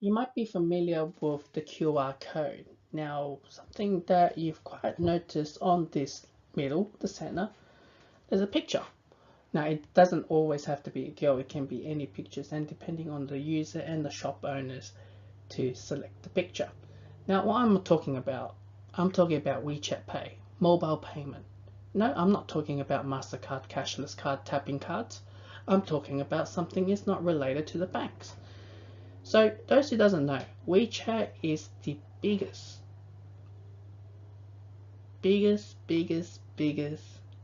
You might be familiar with the QR code. Now, something that you've quite noticed on this middle, the center, there's a picture. Now, it doesn't always have to be a girl, it can be any pictures, and depending on the user and the shop owners to select the picture. Now, what I'm talking about WeChat Pay, mobile payment. No, I'm not talking about MasterCard, cashless card, tapping cards. I'm talking about something that's not related to the banks. So those who doesn't know, WeChat is the biggest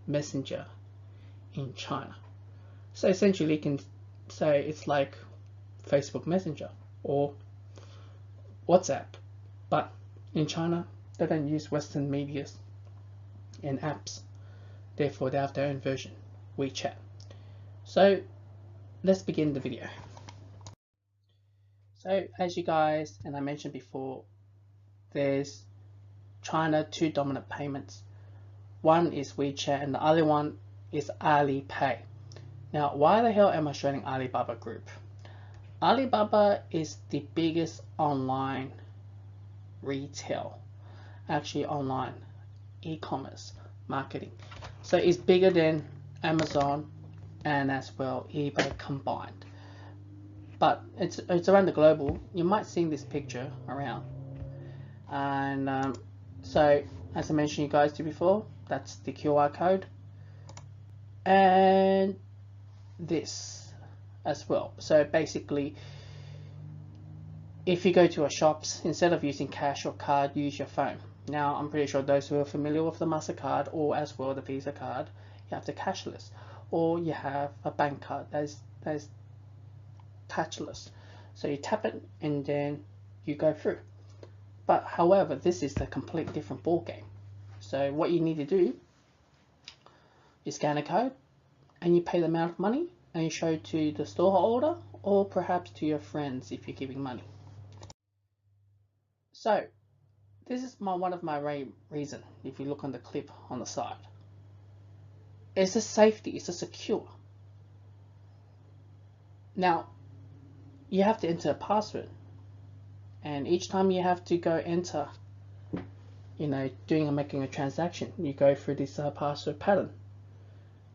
messenger in China. So essentially you can say it's like Facebook Messenger or WhatsApp, but in China they don't use Western medias and apps, therefore they have their own version, WeChat. So let's begin the video. So as you guys and I mentioned before, there's China two dominant payments. One is WeChat and the other one is Alipay. Now, why the hell am I showing Alibaba Group? Alibaba is the biggest online retail, actually online e-commerce marketing. So it's bigger than Amazon and as well eBay combined. But it's around the global. You might see this picture around. And so as I mentioned you guys to before, that's the QR code. And this as well. So basically, if you go to a shops, instead of using cash or card, use your phone. Now, I'm pretty sure those who are familiar with the MasterCard or as well the Visa card, you have the cashless, or you have a bank card that's touchless. So you tap it and then you go through. But however, this is a complete different ball game. So what you need to do, you scan a code and you pay the amount of money and you show to the store holder or perhaps to your friends if you're giving money. So this is one of my reason. If you look on the clip on the side, it's a safety, it's a secure. Now you have to enter a password, and each time you have to go enter, making a transaction, you go through this password pattern,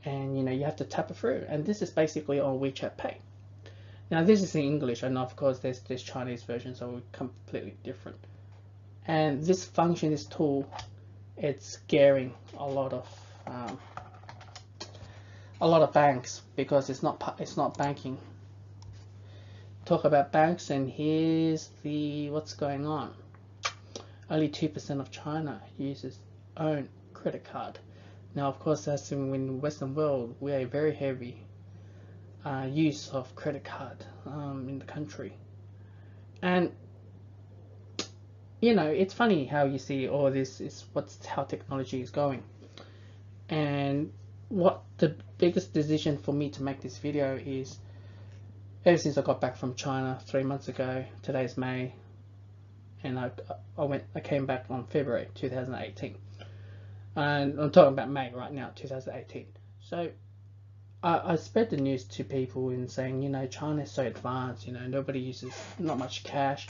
and you have to tap it through. And this is basically on WeChat Pay. Now this is in English, and of course there's Chinese version, so we're completely different. And this function, this tool, it's scaring a lot of banks because it's not banking. Talk about banks, and here's what's going on. Only 2% of China uses own credit card. Now, of course, that's in the Western world, we are very heavy use of credit card in the country. And it's funny how you see all this is how technology is going. And what the biggest decision for me to make this video is, ever since I got back from China 3 months ago, today's May, and I came back on February 2018, and I'm talking about May right now, 2018. So I spread the news to people and saying, China is so advanced, nobody uses not much cash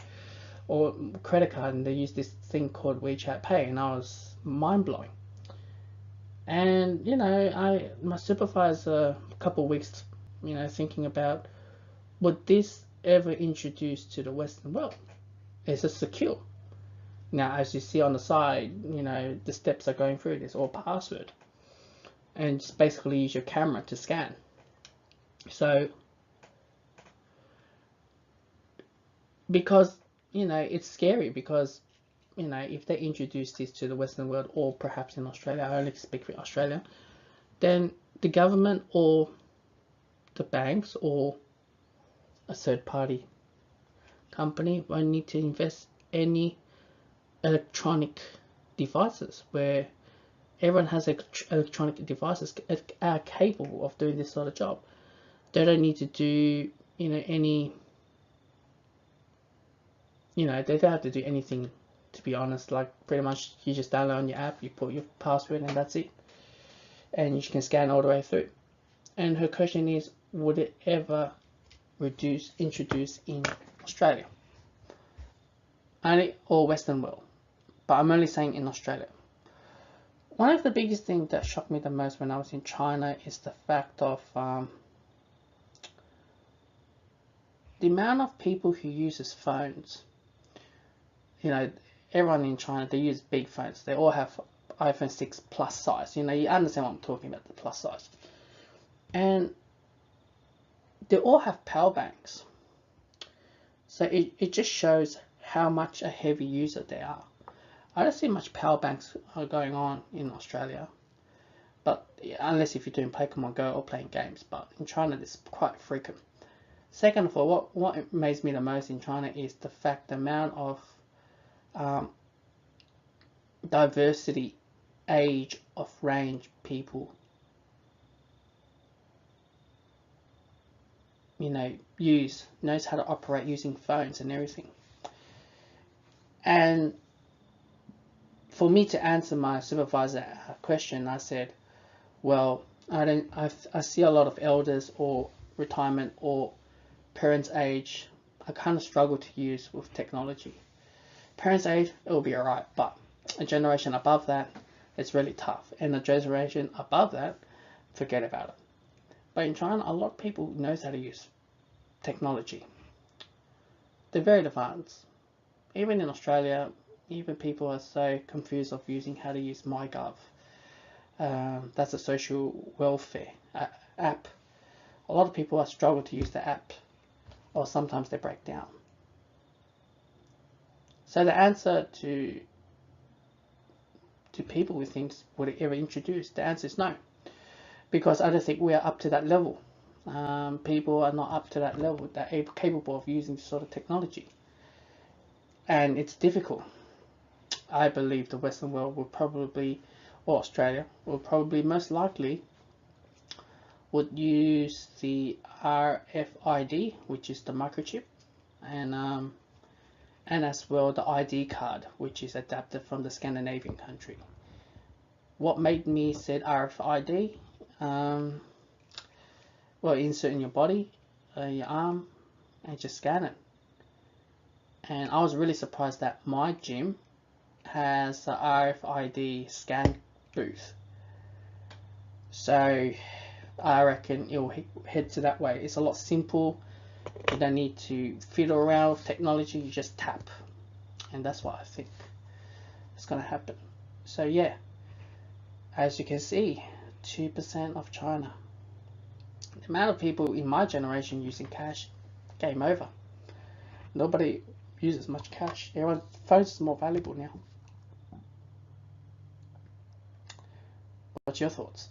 or credit card, and they use this thing called WeChat Pay, and I was mind blowing. And my supervisor, a couple of weeks, thinking about, would this ever introduce to the Western world? Is it secure? Now, as you see on the side, the steps are going through this, or password, and just basically use your camera to scan. So because it's scary, because if they introduce this to the Western world, or perhaps in Australia, I only speak for Australia, then the government or the banks or a third party company won't need to invest any electronic devices, where everyone has electronic devices are capable of doing this sort of job. They don't need to do any they don't have to do anything, to be honest. Like, pretty much you just download on your app, you put your password, and that's it, and you can scan all the way through. And her question is, would it ever introduce in Australia? only or Western world, but I'm only saying in Australia. One of the biggest things that shocked me the most when I was in China is the fact of the amount of people who uses phones. You know, everyone in China, they use big phones. They all have iPhone 6 plus size. You know, you understand what I'm talking about, the plus size. And they all have power banks. So it just shows how much a heavy user they are. I don't see much power banks going on in Australia, but unless if you're doing Pokemon Go or playing games. But in China, it's quite frequent. Second of all, what amazed me the most in China is the fact the amount of diversity, age of range people, you know, knows how to operate using phones and everything. And for me to answer my supervisor question, I said, well, I see a lot of elders or retirement or parents' age. I kind of struggle to use with technology. Parents' age, it will be alright, but a generation above that, it's really tough. And a generation above that, forget about it. But in China, a lot of people knows how to use technology. They're very advanced. Even in Australia, even people are so confused of using how to use MyGov. That's a social welfare app. A lot of people are struggle to use the app, or sometimes they break down. So the answer to people who think would it ever introduce, the answer is no, because I don't think we are up to that level. People are not up to that level that are capable of using this sort of technology, and it's difficult. I believe the Western world will probably, or Australia, will probably most likely would use the RFID, which is the microchip, and as well the ID card, which is adapted from the Scandinavian country. What made me said RFID? Well, insert in your body, your arm, and just scan it. And I was really surprised that my gym has a RFID scan booth. So I reckon it'll head to that way. It's a lot simple. You don't need to fiddle around with technology. You just tap, and that's what I think is going to happen. So yeah, as you can see, 2% of China. The amount of people in my generation using cash, game over. Nobody uses much cash. Everyone, phones are more valuable now. What's your thoughts?